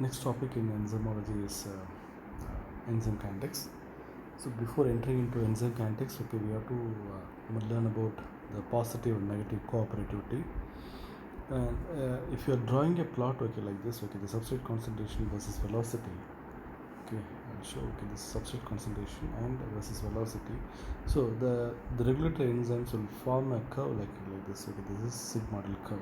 Next topic in enzymology is enzyme kinetics. So before entering into enzyme kinetics, we have to learn about the positive and negative cooperativity. And if you are drawing a plot, like this, the substrate concentration versus velocity. I'll show this substrate concentration and versus velocity. So the regulatory enzymes will form a curve like this. This is sigmoidal curve,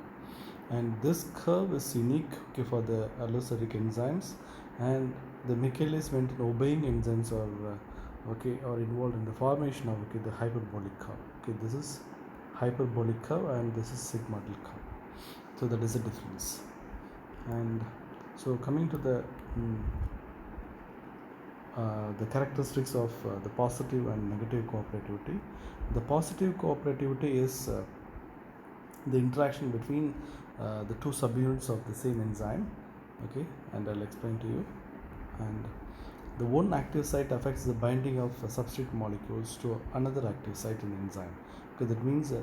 and this curve is unique for the allosteric enzymes, and the mechanism in obeying enzymes are involved in the formation of the hyperbolic curve. This is hyperbolic curve and this is sigmoidal curve. So that is a difference. And so coming to the characteristics of the positive and negative cooperativity. The positive cooperativity is the interaction between the two subunits of the same enzyme, and I'll explain to you. And the one active site affects the binding of substrate molecules to another active site in the enzyme. That means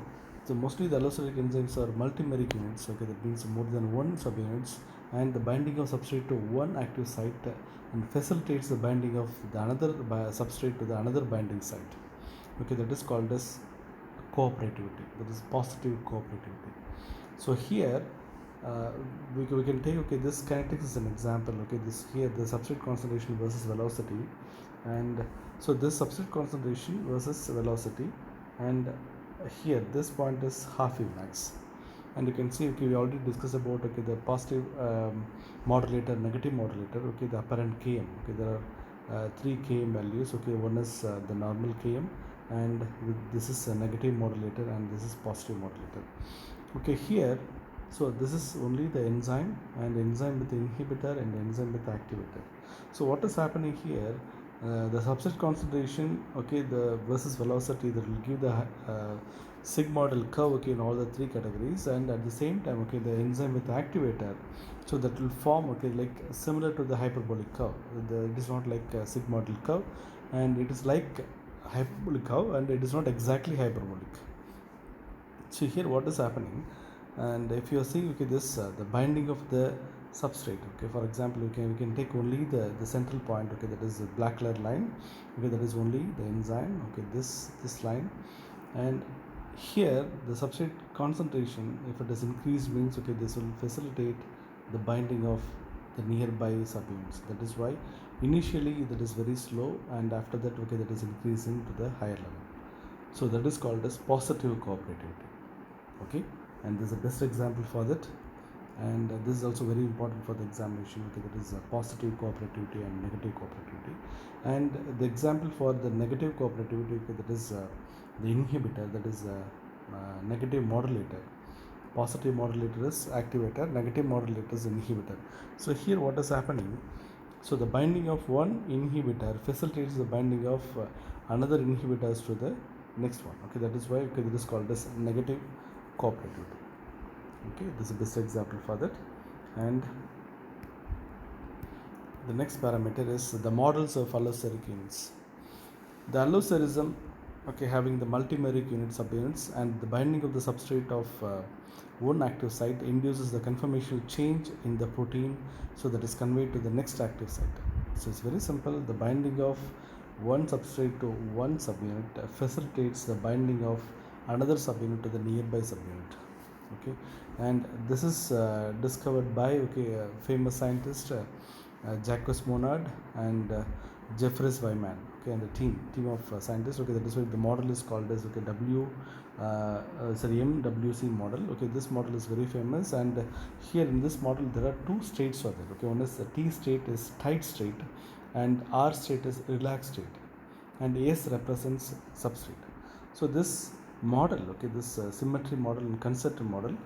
so mostly the allosteric enzymes are multimeric units. That means more than one subunits, and the binding of substrate to one active site and facilitates the binding of the another substrate to the another binding site. That is called as cooperativity. That is positive cooperativity. So here we can take this kinetics is an example. This here the substrate concentration versus velocity, and so this substrate concentration versus velocity, and here this point is half Emax, and you can see we already discussed about the positive modulator, negative modulator. The apparent Km. There are 3 Km values. One is the normal Km, and this is a negative modulator and this is positive modulator. Here, so this is only the enzyme, and enzyme with the inhibitor and enzyme with the activator. So what is happening here, the substrate concentration, the versus velocity, that will give the sigmoidal curve in all the 3 categories, and at the same time the enzyme with the activator, so that will form like similar to the hyperbolic curve. It is not like a sigmoidal curve, and it is like hyperbolic curve, and it is not exactly hyperbolic. So here what is happening, and if you are seeing this the binding of the substrate, for example we can take only the central point, that is the black color line, that is only the enzyme, this line, and here the substrate concentration, if it is increased, means this will facilitate the binding of the nearby subunits. That is why initially that is very slow, and after that that is increasing to the higher level. So that is called as positive cooperativity. And this is the best example for that, and this is also very important for the examination. That is positive cooperativity and negative cooperativity. And the example for the negative cooperativity, that is the inhibitor, that is negative modulator. Positive modulator is activator, negative modulator is inhibitor. So here what is happening, so the binding of one inhibitor facilitates the binding of another inhibitors to the next one. That is why it is called as negative cooperativity. This is the best example for that. And the next parameter is the models of allosteric units. The allosterism, having the multimeric unit subunits, and the binding of the substrate of one active site induces the conformational change in the protein, so that is conveyed to the next active site. So it's very simple. The binding of one substrate to one subunit facilitates the binding of another subunit to the nearby subunit. And this is discovered by a famous scientist, Jacques Monod and Jeffries Wyman, and the team of scientists. That is why the model is called as MWC model. This model is very famous, and here in this model there are 2 states for that. One is the T state is tight state, and R state is relaxed state, and S represents substrate. So this model, this symmetry model and concentric model,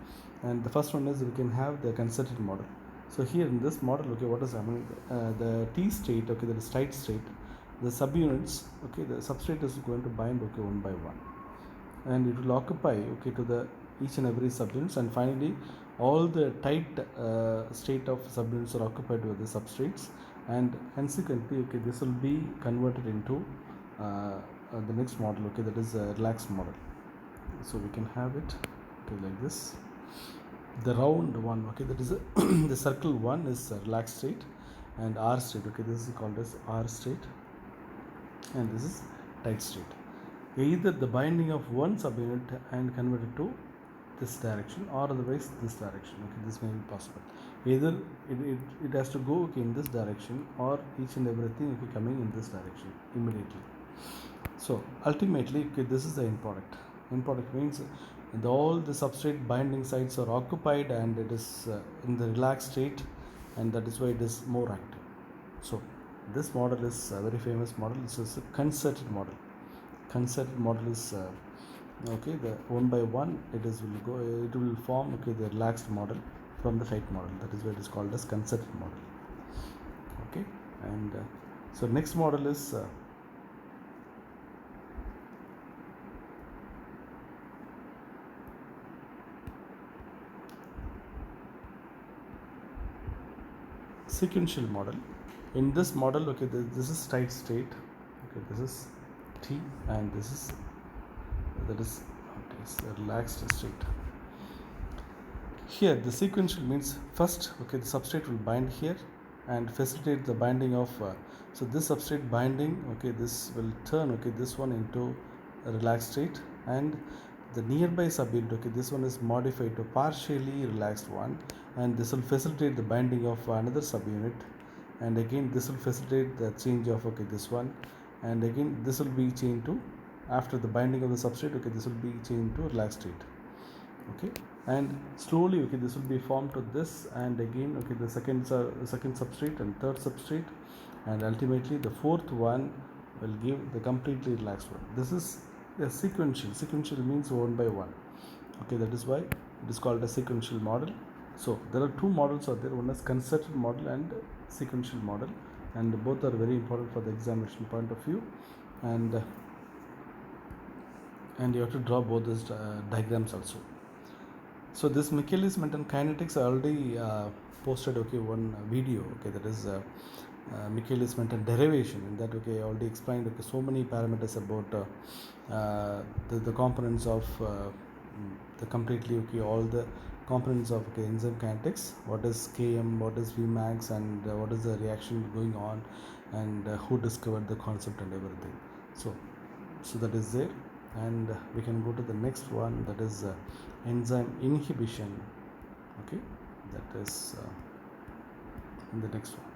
and the first one is we can have the concentric model. So here in this model, what is happening, the T state, that is tight state, the subunits, the substrate is going to bind one by one, and it will occupy to the each and every subunits, and finally all the tight state of subunits are occupied with the substrates, and consequently this will be converted into the next model, that is a relaxed model. So we can have it like this. The round one, that is the circle one is a relaxed state, and R state. Okay, this is called as R state, and this is tight state. Either the binding of one subunit and converted to this direction, or otherwise this direction. Okay, this may be possible. Either it has to go, okay, in this direction, or each and everything, okay, coming in this direction immediately. So ultimately, okay, this is the end product. End product means all the substrate binding sites are occupied and it is in the relaxed state, and that is why it is more active. So this model is a very famous model. This is a concerted model. Concerted model is okay, the one by one it will form, okay, the relaxed model from the tight model. That is why it is called as concerted model. Okay, and so next model is sequential model. In this model, okay, this is tight state. Okay, this is T, and this is it's a relaxed state. Here the sequential means first, okay, the substrate will bind here and facilitate the binding of so this substrate binding, okay, this will turn, okay, this one into a relaxed state, and the nearby subunit, okay, this one is modified to partially relaxed one, and this will facilitate the binding of another subunit, and again this will facilitate the change of, okay, this one, and again this will be changed to, after the binding of the substrate, okay, this will be changed to relaxed state. Okay, and slowly, okay, this will be formed to this, and again, okay, the second substrate and third substrate, and ultimately the fourth one will give the completely relaxed one. This is a sequential means one by one. Okay, that is why it is called a sequential model. So there are two models out there. One is concerted model and sequential model, and both are very important for the examination point of view, and you have to draw both these diagrams also. So this Michaelis-Menten kinetics, I already posted, okay, one video, okay, that is Michaelis-Menten derivation. In that, okay, I already explained, okay, so many parameters about the components of the completely, okay, all the components of, okay, enzyme kinetics. What is Km, what is Vmax, and what is the reaction going on, and who discovered the concept and everything. So that is there, and we can go to the next one, that is enzyme inhibition. Okay, that is in the next one.